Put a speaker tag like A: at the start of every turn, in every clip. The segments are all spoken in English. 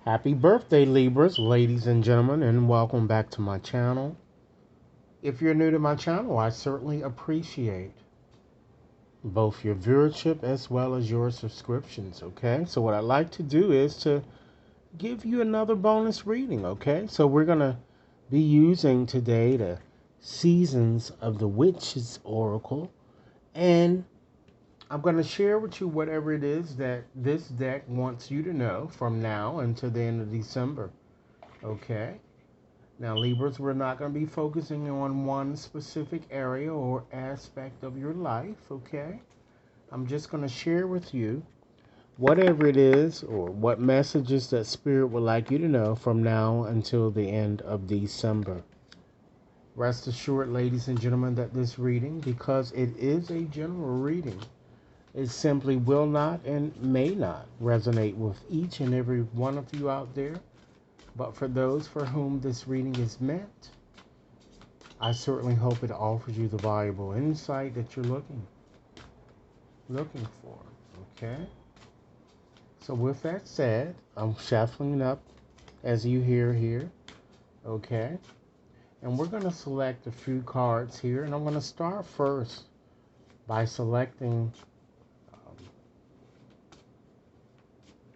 A: Happy birthday, Libras, ladies and gentlemen, and welcome back to my channel. If you're new to my channel, I certainly appreciate both your viewership as well as your subscriptions, okay? So what I'd like to do is to give you another bonus reading, okay? So we're going to be using today the Seasons of the Witch's Oracle, and I'm going to share with you whatever it is that this deck wants you to know from now until the end of December, okay? Now, Libras, we're not going to be focusing on one specific area or aspect of your life, okay? I'm just going to share with you whatever it is or what messages that Spirit would like you to know from now until the end of December. Rest assured, ladies and gentlemen, that this reading, because it is a general reading, it simply will not and may not resonate with each and every one of you out there. But for those for whom this reading is meant, I certainly hope it offers you the valuable insight that you're looking for. Okay? So with that said, I'm shuffling up as you hear here. Okay? And we're going to select a few cards here. And I'm going to start first by selecting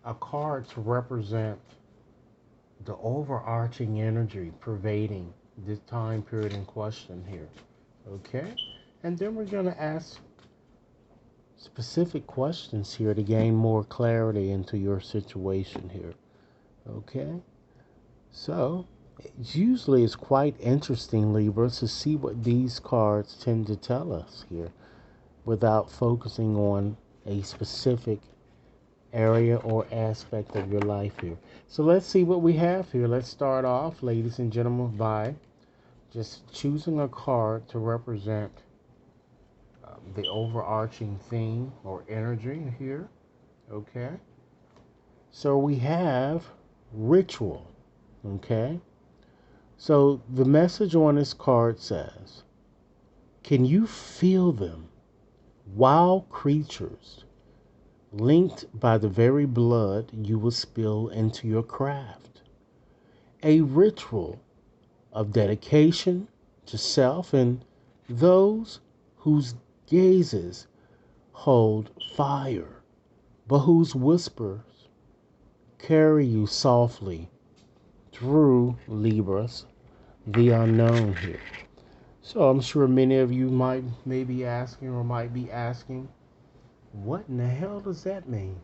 A: a card to represent the overarching energy pervading this time period in question here. Okay? And then we're going to ask specific questions here to gain more clarity into your situation here. Okay? So, usually it's quite interesting, Libras, to see what these cards tend to tell us here without focusing on a specific area or aspect of your life here. So let's see what we have here. Let's start off, ladies and gentlemen, by just choosing a card to represent the overarching theme or energy here. Okay. So we have ritual. Okay. So the message on this card says, can you feel them? Wild creatures linked by the very blood you will spill into your craft. A ritual of dedication to self and those whose gazes hold fire, but whose whispers carry you softly through, Libras, the unknown here. So I'm sure many of you may be asking or might be asking, what in the hell does that mean?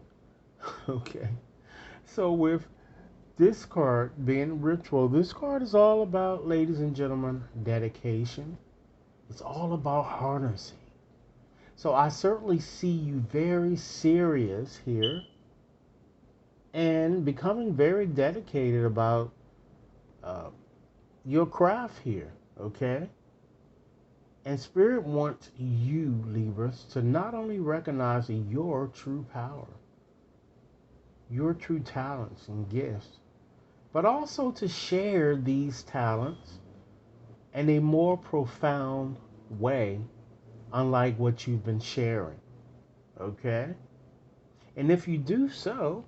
A: Okay. So with this card being ritual, this card is all about, ladies and gentlemen, dedication. It's all about harnessing. So I certainly see you very serious here and becoming very dedicated about uh, your craft here, okay? And Spirit wants you, Libras, to not only recognize your true power, your true talents and gifts, but also to share these talents in a more profound way, unlike what you've been sharing, okay? And if you do so,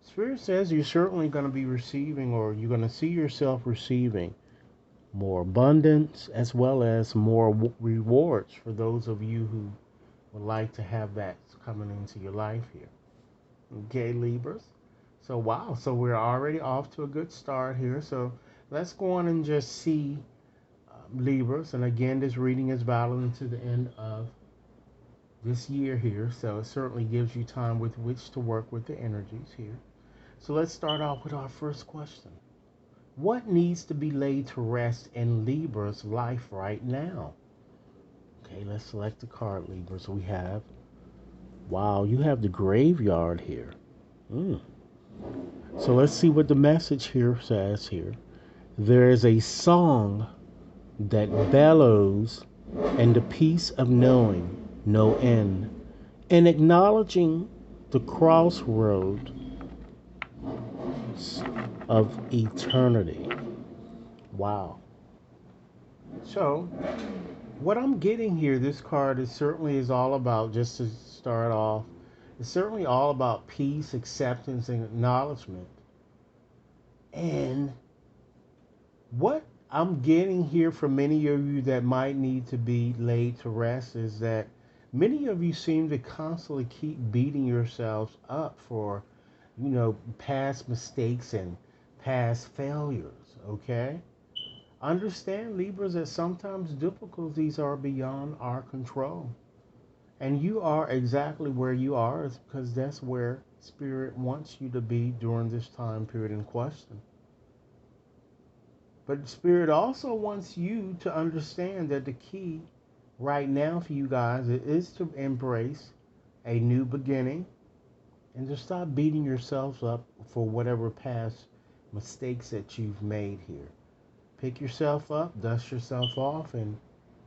A: Spirit says you're certainly going to be receiving, or you're going to see yourself receiving more abundance as well as more rewards for those of you who would like to have that coming into your life here. Okay, Libras. So, wow. So, we're already off to a good start here. So, let's go on and just see Libras. And again, this reading is valid until the end of this year here. So, it certainly gives you time with which to work with the energies here. So, let's start off with our first question. What needs to be laid to rest in Libra's life right now? Okay, let's select the card, Libras. We have, wow, you have the graveyard here. So let's see what the message here says here. There is a song that bellows in the peace of knowing no end and acknowledging the crossroad of eternity. Wow. So, what I'm getting here, this card is certainly is all about, just to start off, It's certainly all about peace, acceptance, and acknowledgement. And what I'm getting here from many of you that might need to be laid to rest is that many of you seem to constantly keep beating yourselves up for, past mistakes and past failures, okay? Understand, Libras, that sometimes difficulties are beyond our control. And you are exactly where you are is because that's where Spirit wants you to be during this time period in question. But Spirit also wants you to understand that the key right now for you guys is to embrace a new beginning and to stop beating yourselves up for whatever past mistakes that you've made here. Pick yourself up, dust yourself off, and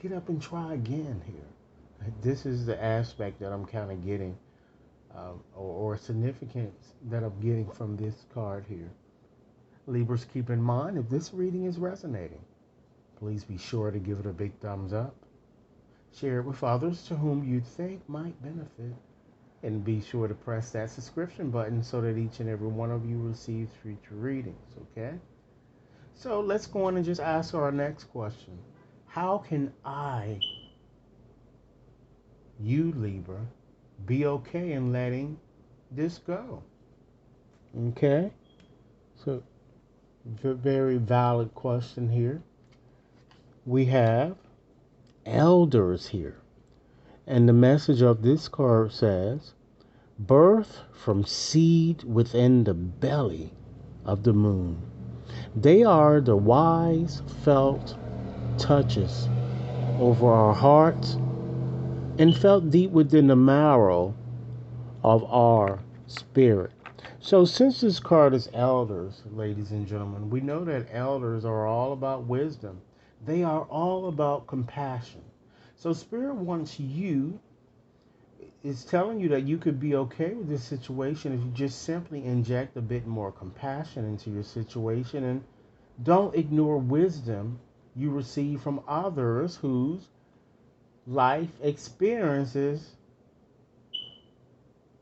A: get up and try again here. This is the aspect that I'm kind of getting, or significance that I'm getting from this card here. Libras, keep in mind, if this reading is resonating, please be sure to give it a big thumbs up. Share it with others to whom you think might benefit. And be sure to press that subscription button so that each and every one of you receives future readings, okay? So let's go on and just ask our next question. How can you Libra, be okay in letting this go? Okay? So, very valid question here. We have elders here. And the message of this card says, birth from seed within the belly of the moon. They are the wise felt touches over our hearts and felt deep within the marrow of our spirit. So since this card is elders, ladies and gentlemen, we know that elders are all about wisdom. They are all about compassion. So Spirit wants you, is telling you that you could be okay with this situation if you just simply inject a bit more compassion into your situation and don't ignore wisdom you receive from others whose life experiences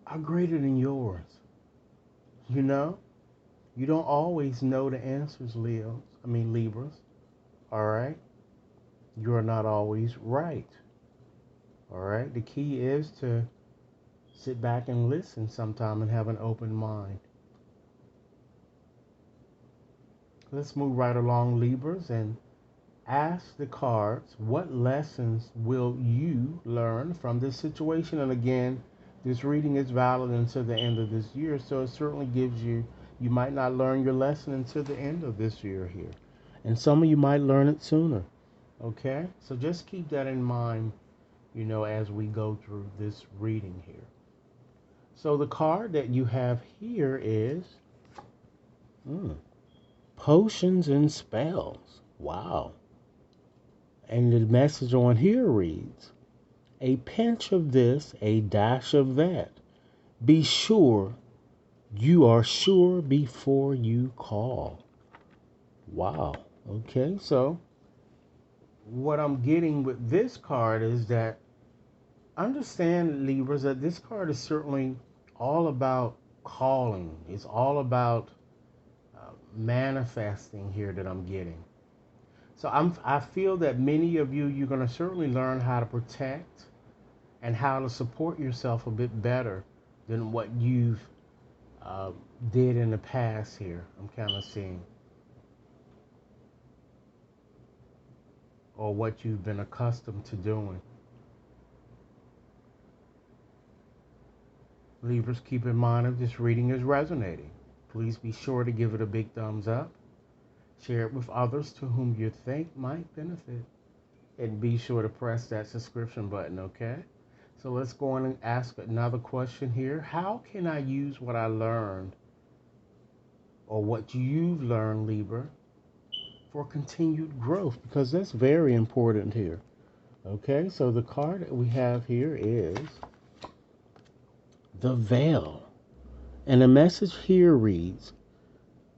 A: are greater than yours. You know, you don't always know the answers, Libras. All right? You are not always right. All right? The key is to sit back and listen sometime and have an open mind. Let's move right along, Libras, and ask the cards, what lessons will you learn from this situation? And again, this reading is valid until the end of this year, so it certainly gives you might not learn your lesson until the end of this year here. And some of you might learn it sooner. Okay? So just keep that in mind, as we go through this reading here. So the card that you have here is potions and spells. Wow. And the message on here reads, a pinch of this, a dash of that. Be sure you are sure before you call. Wow. Okay, so what I'm getting with this card is that understand, Libras, that this card is certainly all about calling. It's all about manifesting here that I'm getting. So I feel that many of you're going to certainly learn how to protect and how to support yourself a bit better than what you've did in the past here. I'm kind of seeing. Or what you've been accustomed to doing. Libras, keep in mind if this reading is resonating, please be sure to give it a big thumbs up. Share it with others to whom you think might benefit. And be sure to press that subscription button, okay? So let's go on and ask another question here. How can I use what I learned or what you've learned, Libra, for continued growth? Because that's very important here. Okay, so the card that we have here is the veil. And the message here reads,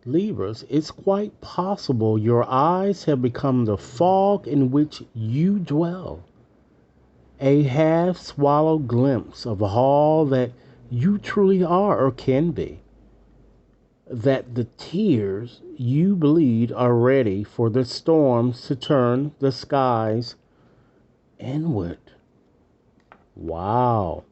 A: Libras, it's quite possible your eyes have become the fog in which you dwell. A half-swallowed glimpse of all that you truly are or can be. That the tears you bleed are ready for the storms to turn the skies inward. Wow.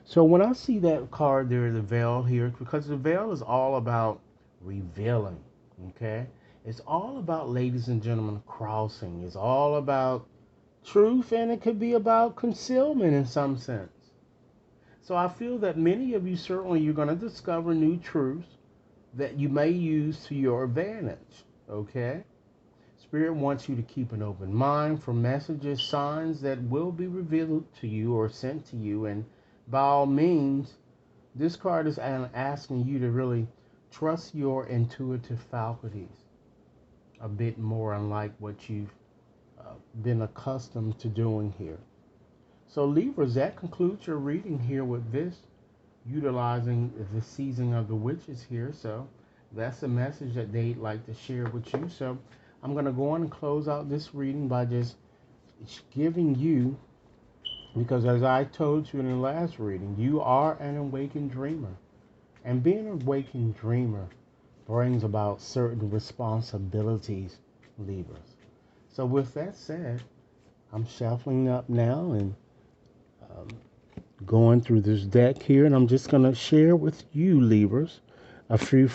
A: So when I see that card there, the veil here, because the veil is all about revealing, okay? It's all about, ladies and gentlemen, crossing. It's all about truth, and it could be about concealment in some sense. So I feel that many of you, certainly, you're going to discover new truths that you may use to your advantage, okay? Spirit wants you to keep an open mind for messages, signs that will be revealed to you or sent to you. And by all means, this card is asking you to really trust your intuitive faculties a bit more, unlike what you've been accustomed to doing here. So Libras, that concludes your reading here with this, utilizing the season of the witches here. So that's the message that they'd like to share with you. So I'm going to go on and close out this reading by just giving you, because as I told you in the last reading, you are an awakened dreamer. And being an awakened dreamer brings about certain responsibilities, Libras. So with that said, I'm shuffling up now and um, going through this deck here, and I'm just going to share with you, Libras, a few